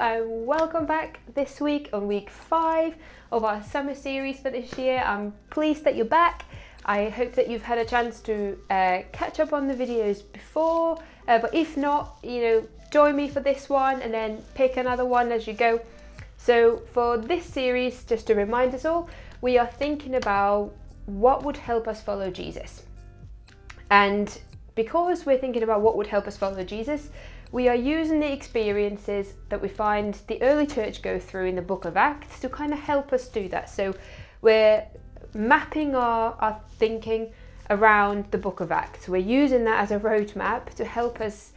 and welcome back this week on week 5 of our summer series for this year. I'm pleased that you're back. I hope that you've had a chance to catch up on the videos before, but if not, join me for this one and then pick another one as you go. So for this series, just to remind us all, we are thinking about what would help us follow Jesus. And because we're thinking about what would help us follow Jesus, we are using the experiences that we find the early church go through in the book of Acts to kind of help us do that. So we're mapping our thinking around the book of Acts. We're using that as a roadmap to help us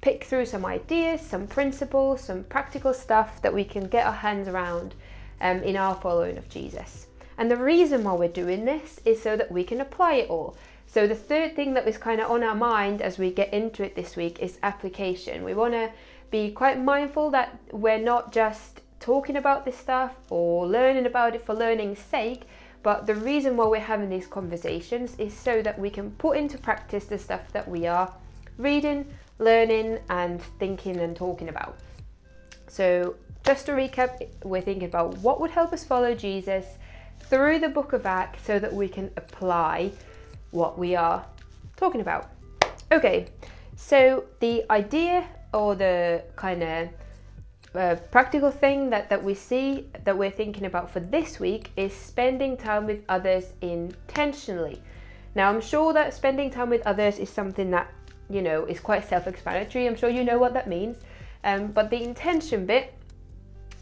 pick through some ideas, some principles, some practical stuff that we can get our hands around in our following of Jesus. And the reason why we're doing this is so that we can apply it all. So the third thing that was kind of on our mind as we get into it this week is application. We want to be quite mindful that we're not just talking about this stuff or learning about it for learning's sake, but the reason why we're having these conversations is so that we can put into practice the stuff that we are reading, learning and thinking and talking about. So just to recap, we're thinking about what would help us follow Jesus through the book of Acts so that we can apply what we are talking about. Okay, so the idea or the kind of practical thing that we see that we're thinking about for this week is spending time with others intentionally. Now I'm sure that spending time with others is something that is quite self-explanatory. I'm sure you know what that means, but the intention bit,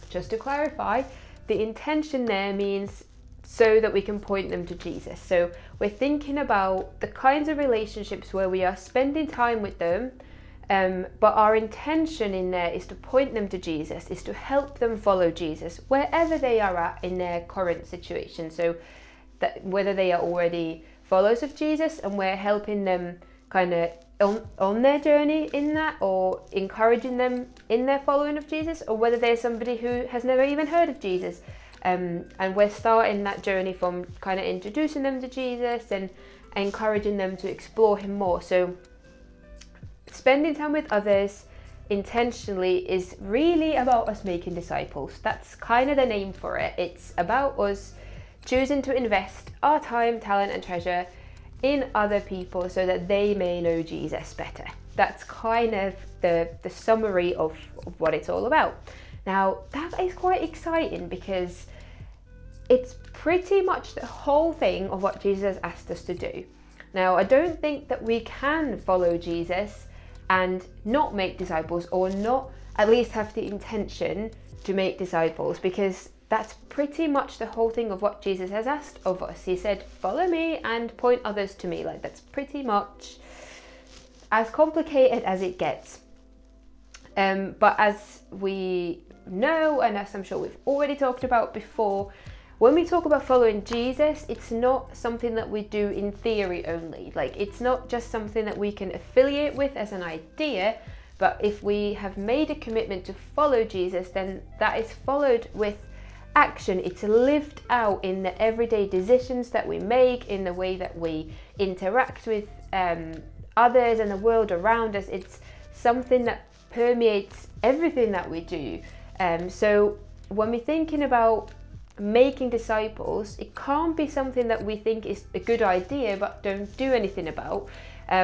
just to clarify, the intention there means so that we can point them to Jesus. So we're thinking about the kinds of relationships where we are spending time with them, but our intention in there is to point them to Jesus, is to help them follow Jesus wherever they are at in their current situation. So that whether they are already followers of Jesus and we're helping them kind of on their journey in that, or encouraging them in their following of Jesus, or whether they're somebody who has never even heard of Jesus. And we're starting that journey from kind of introducing them to Jesus and encouraging them to explore him more. So spending time with others intentionally is really about us making disciples. That's kind of the name for it. It's about us choosing to invest our time, talent and treasure in other people so that they may know Jesus better. That's kind of the summary of what it's all about. Now that is quite exciting because it's pretty much the whole thing of what Jesus asked us to do. Now I don't think that we can follow Jesus and not make disciples, or not at least have the intention to make disciples, because that's pretty much the whole thing of what Jesus has asked of us. He said, follow me and point others to me. Like, that's pretty much as complicated as it gets. But as we know, and as I'm sure we've already talked about before, when we talk about following Jesus, it's not something that we do in theory only. Like, it's not just something that we can affiliate with as an idea, but if we have made a commitment to follow Jesus, then that is followed with action. It's lived out in the everyday decisions that we make, in the way that we interact with others and the world around us. It's something that permeates everything that we do. So when we're thinking about making disciples, it can't be something that we think is a good idea but don't do anything about,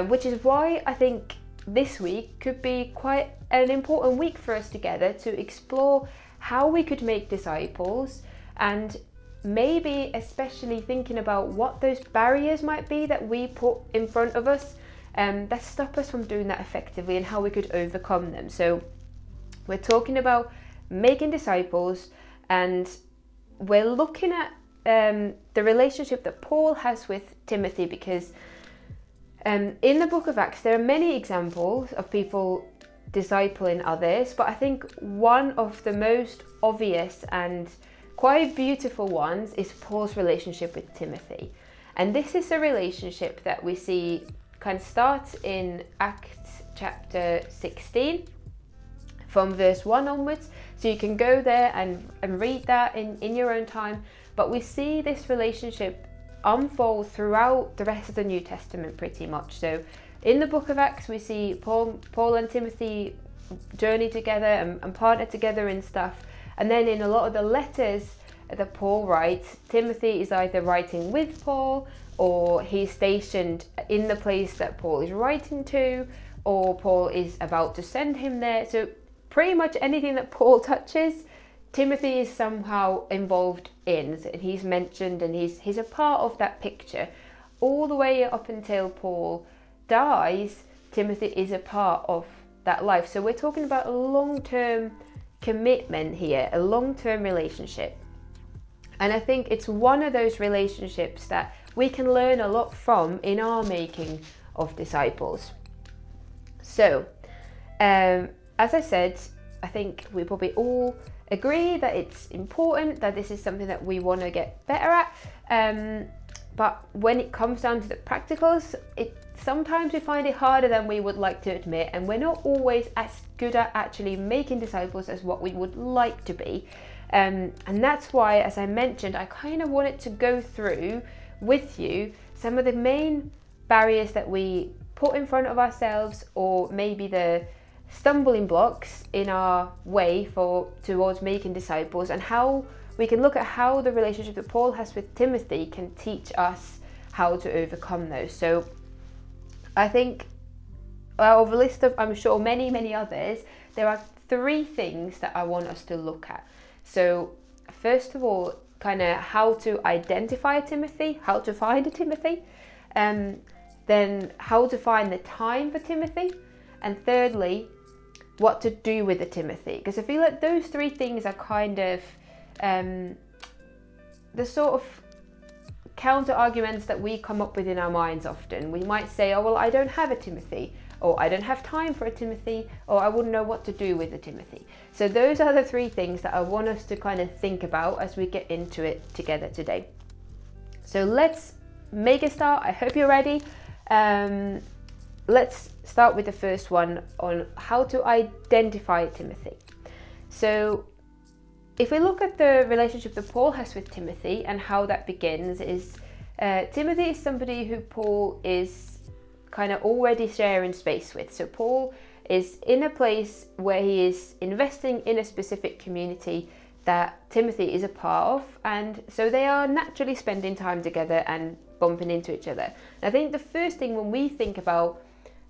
which is why I think this week could be quite an important week for us together to explore how we could make disciples, and maybe especially thinking about what those barriers might be that we put in front of us that stop us from doing that effectively, and how we could overcome them. So we're talking about making disciples, and we're looking at the relationship that Paul has with Timothy, because in the book of Acts there are many examples of people discipling others, but I think one of the most obvious and quite beautiful ones is Paul's relationship with Timothy. And this is a relationship that we see kind of starts in Acts chapter 16 from verse 1 onwards, so you can go there and read that in your own time. But we see this relationship unfold throughout the rest of the New Testament pretty much. So in the book of Acts we see Paul and Timothy journey together and partner together and stuff. And then in a lot of the letters that Paul writes, Timothy is either writing with Paul, or he's stationed in the place that Paul is writing to, or Paul is about to send him there. So pretty much anything that Paul touches, Timothy is somehow involved in, and he's mentioned, and he's a part of that picture. All the way up until Paul dies, Timothy is a part of that life. So we're talking about a long-term commitment here, a long-term relationship. And I think it's one of those relationships that we can learn a lot from in our making of disciples. So, as I said, I think we probably all agree that it's important, that this is something that we want to get better at. But when it comes down to the practicals, sometimes we find it harder than we would like to admit, and we're not always as good at actually making disciples as what we would like to be. And that's why, as I mentioned, I kind of wanted to go through with you some of the main barriers that we put in front of ourselves, or maybe the stumbling blocks in our way towards making disciples, and how we can look at how the relationship that Paul has with Timothy can teach us how to overcome those. So I think out of a list of, I'm sure, many others, there are 3 things that I want us to look at. So first of all, kind of how to identify Timothy, how to find a Timothy, then how to find the time for Timothy, and thirdly, what to do with the Timothy. Because I feel like those 3 things are kind of the sort of counter arguments that we come up with in our minds often. We might say, oh, well, I don't have a Timothy, or I don't have time for a Timothy, or I wouldn't know what to do with a Timothy. So those are the 3 things that I want us to kind of think about as we get into it together today. So let's make a start. I hope you're ready. Let's start with the first one on how to identify Timothy. So if we look at the relationship that Paul has with Timothy and how that begins, is Timothy is somebody who Paul is kind of already sharing space with. So Paul is in a place where he is investing in a specific community that Timothy is a part of, and so they are naturally spending time together and bumping into each other. And I think the first thing when we think about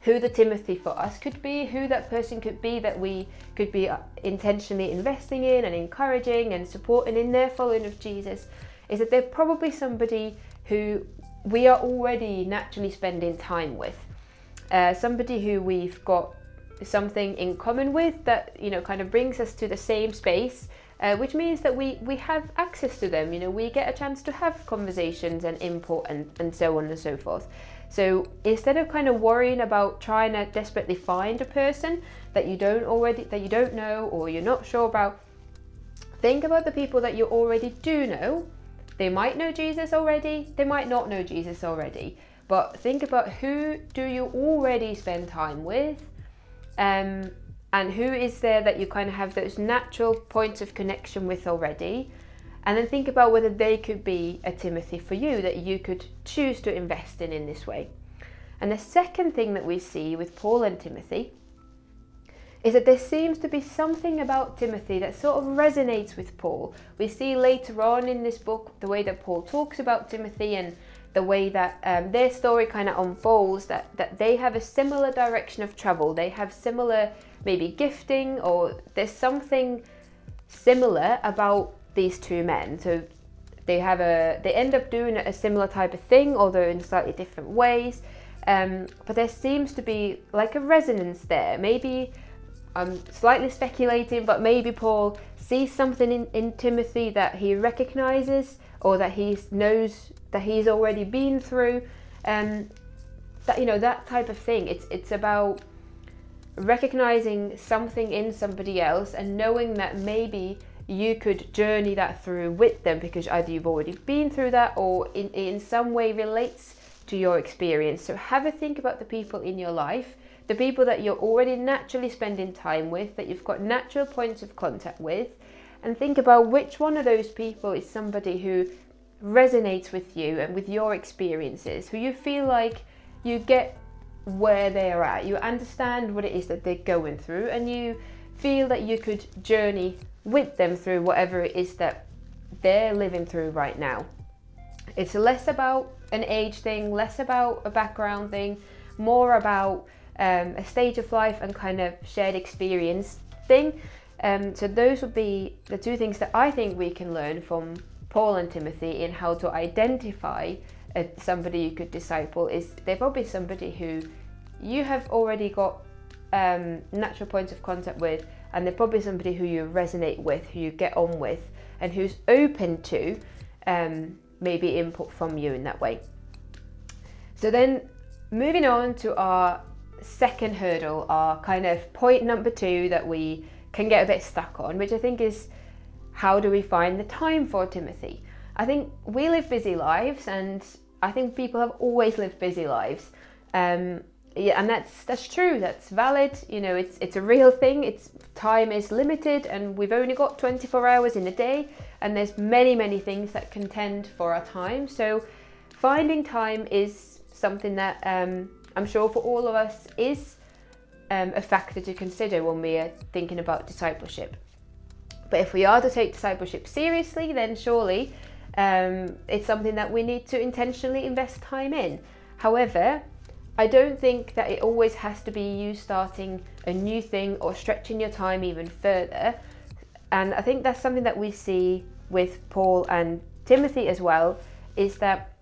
who the Timothy for us could be, who that person could be that we could be intentionally investing in and encouraging and supporting in their following of Jesus, is that they're probably somebody who we are already naturally spending time with. Somebody who we've got something in common with that, you know, kind of brings us to the same space, which means that we have access to them. You know, we get a chance to have conversations and input and so on and so forth. So instead of kind of worrying about trying to desperately find a person that you don't know or you're not sure about, think about the people that you already do know. They might know Jesus already, they might not know Jesus already, but think about who do you already spend time with, and who is there that you kind of have those natural points of connection with already. And then think about whether they could be a Timothy for you that you could choose to invest in this way. And the second thing that we see with Paul and Timothy is that there seems to be something about Timothy that sort of resonates with Paul. We see later on in this book the way that Paul talks about Timothy and the way that their story kind of unfolds, that they have a similar direction of travel. They have similar maybe gifting, or there's something similar about these 2 men. So they end up doing a similar type of thing, although in slightly different ways. But there seems to be like a resonance there. Maybe I'm slightly speculating, but maybe Paul sees something in Timothy that he recognizes, or that he knows that he's already been through, that, you know, that type of thing. It's about recognizing something in somebody else and knowing that maybe you could journey that through with them, because either you've already been through that or in some way relates to your experience. So have a think about the people in your life, the people that you're already naturally spending time with, that you've got natural points of contact with, and think about which one of those people is somebody who resonates with you and with your experiences, who you feel like you get where they're at, you understand what it is that they're going through, and you feel that you could journey with them through whatever it is that they're living through right now. It's less about an age thing, less about a background thing, more about a stage of life and kind of shared experience thing. So those would be the two things that I think we can learn from Paul and Timothy in how to identify somebody you could disciple. Is they're probably somebody who you have already got natural points of contact with, and they're probably somebody who you resonate with, who you get on with, and who's open to maybe input from you in that way. So then moving on to our second hurdle, our kind of point number 2 that we can get a bit stuck on, which I think is, how do we find the time for Timothy? I think we live busy lives, and I think people have always lived busy lives. Yeah, and that's true, that's valid, you know, it's a real thing. Time is limited, and we've only got 24 hours in a day, and there's many things that contend for our time. So finding time is something that I'm sure for all of us is a factor to consider when we are thinking about discipleship. But if we are to take discipleship seriously, then surely it's something that we need to intentionally invest time in. However, I don't think that it always has to be you starting a new thing or stretching your time even further. And I think that's something that we see with Paul and Timothy as well, is that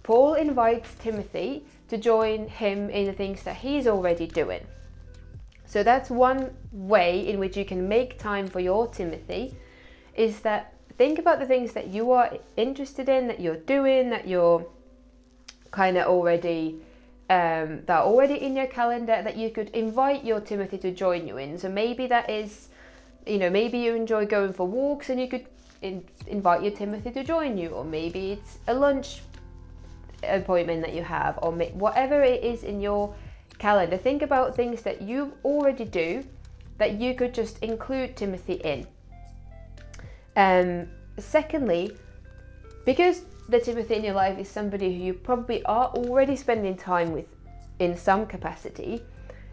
Paul invites Timothy to join him in the things that he's already doing. So that's one way in which you can make time for your Timothy, is that think about the things that you are interested in, that you're doing, that you're kind of already that are already in your calendar, that you could invite your Timothy to join you in. So maybe that is, you know, maybe you enjoy going for walks and you could invite your Timothy to join you, or maybe it's a lunch appointment that you have, or whatever it is in your calendar. Think about things that you already do that you could just include Timothy in. Secondly, because the Timothy in your life is somebody who you probably are already spending time with in some capacity,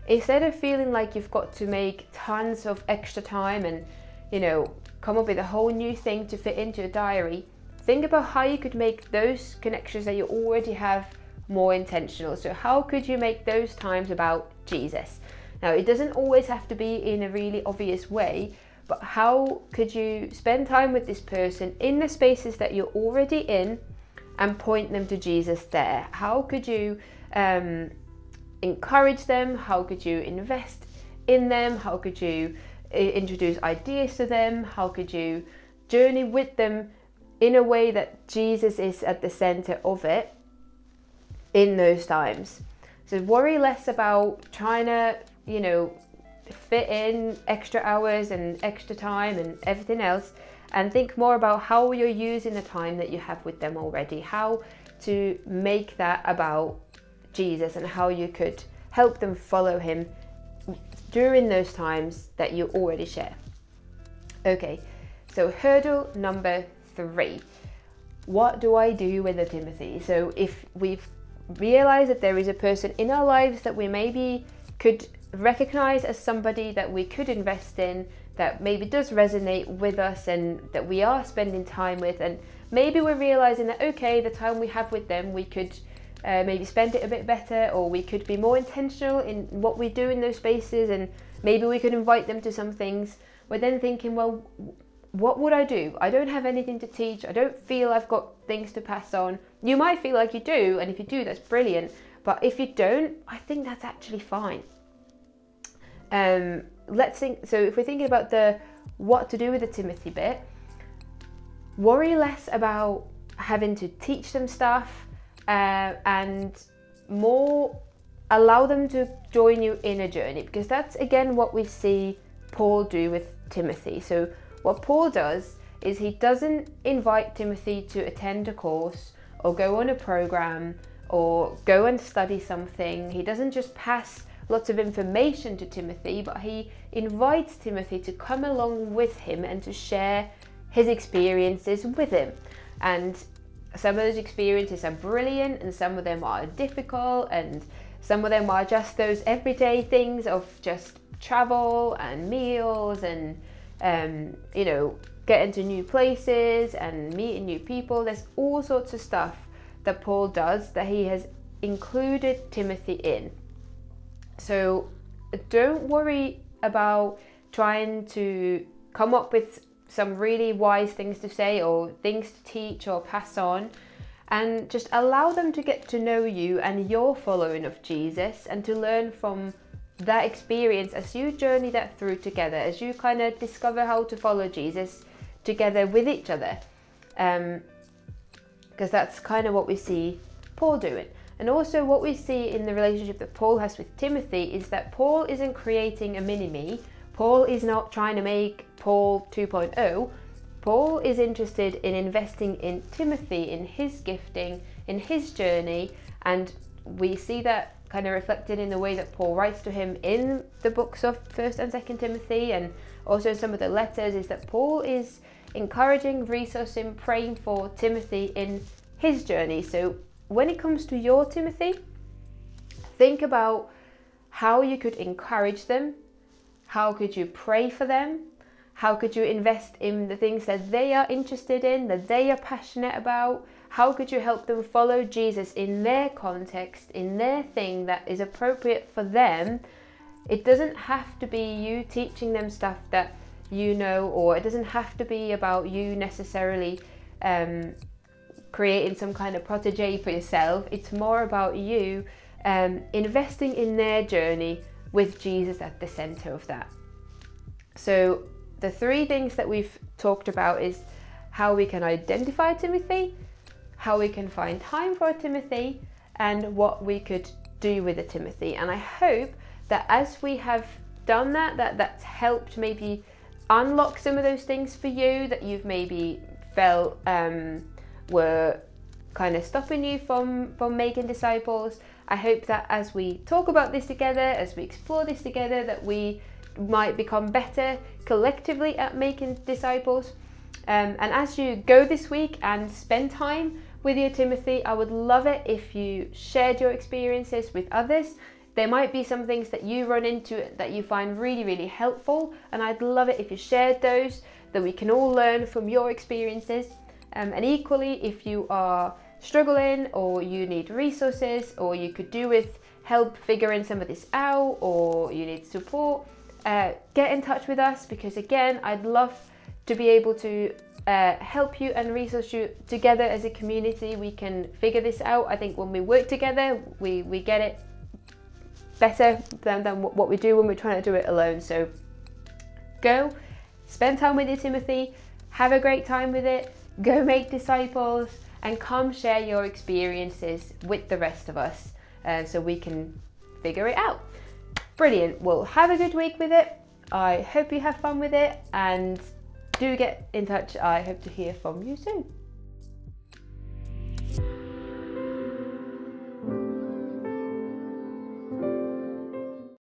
instead of feeling like you've got to make tons of extra time and, you know, come up with a whole new thing to fit into your diary, think about how you could make those connections that you already have more intentional. So how could you make those times about Jesus? Now, it doesn't always have to be in a really obvious way, but how could you spend time with this person in the spaces that you're already in and point them to Jesus there? How could you encourage them? How could you invest in them? How could you introduce ideas to them? How could you journey with them in a way that Jesus is at the center of it in those times? So worry less about trying to, you know, fit in extra hours and extra time and everything else, and think more about how you're using the time that you have with them already, how to make that about Jesus and how you could help them follow him during those times that you already share. Okay, so hurdle number 3. What do I do with the Timothy? So if we've realized that there is a person in our lives that we maybe could recognize as somebody that we could invest in, that maybe does resonate with us and that we are spending time with, and maybe we're realizing that, okay, the time we have with them, we could maybe spend it a bit better, or we could be more intentional in what we do in those spaces, and maybe we could invite them to some things. We're then thinking, well, what would I do? I don't have anything to teach. I don't feel I've got things to pass on. You might feel like you do, and if you do, that's brilliant. But if you don't, I think that's actually fine. Let's think. So if we're thinking about the what to do with the Timothy bit, worry less about having to teach them stuff, and more allow them to join you in a journey, because that's again what we see Paul do with Timothy. So what Paul does is he doesn't invite Timothy to attend a course or go on a program or go and study something. He doesn't just pass lots of information to Timothy, but he invites Timothy to come along with him and to share his experiences with him. And some of those experiences are brilliant, and some of them are difficult, and some of them are just those everyday things of just travel and meals and you know, getting to new places and meeting new people. There's all sorts of stuff that Paul does that he has included Timothy in. So don't worry about trying to come up with some really wise things to say or things to teach or pass on, and just allow them to get to know you and your following of Jesus, and to learn from that experience as you journey that through together, as you kind of discover how to follow Jesus together with each other, because that's kind of what we see Paul doing. And also what we see in the relationship that Paul has with Timothy is that Paul isn't creating a mini-me. Paul is not trying to make Paul 2.0. Paul is interested in investing in Timothy, in his gifting, in his journey, and we see that kind of reflected in the way that Paul writes to him in the books of 1st and 2nd Timothy, and also in some of the letters, is that Paul is encouraging, resourcing, praying for Timothy in his journey. So when it comes to your Timothy, think about how you could encourage them, how could you pray for them, how could you invest in the things that they are interested in, that they are passionate about, how could you help them follow Jesus in their context, in their thing that is appropriate for them. It doesn't have to be you teaching them stuff that you know, or it doesn't have to be about you necessarily creating some kind of protege for yourself. It's more about you investing in their journey with Jesus at the center of that. So the 3 things that we've talked about is how we can identify Timothy, how we can find time for Timothy, and what we could do with a Timothy. And I hope that as we have done that, that's helped maybe unlock some of those things for you that you've maybe felt were kind of stopping you from making disciples. I hope that as we talk about this together, as we explore this together, that we might become better collectively at making disciples. And as you go this week and spend time with your Timothy, I would love it if you shared your experiences with others. There might be some things that you run into that you find really, really helpful, and I'd love it if you shared those, that we can all learn from your experiences. And equally, if you are struggling, or you need resources, or you could do with help figuring some of this out, or you need support, get in touch with us, because again, I'd love to be able to help you and resource you together as a community. We can figure this out. I think when we work together, we get it better than what we do when we're trying to do it alone. So go spend time with your Timothy, have a great time with it, go make disciples, and come share your experiences with the rest of us so we can figure it out. Brilliant. Well, have a good week with it. I hope you have fun with it, and do get in touch. I hope to hear from you soon.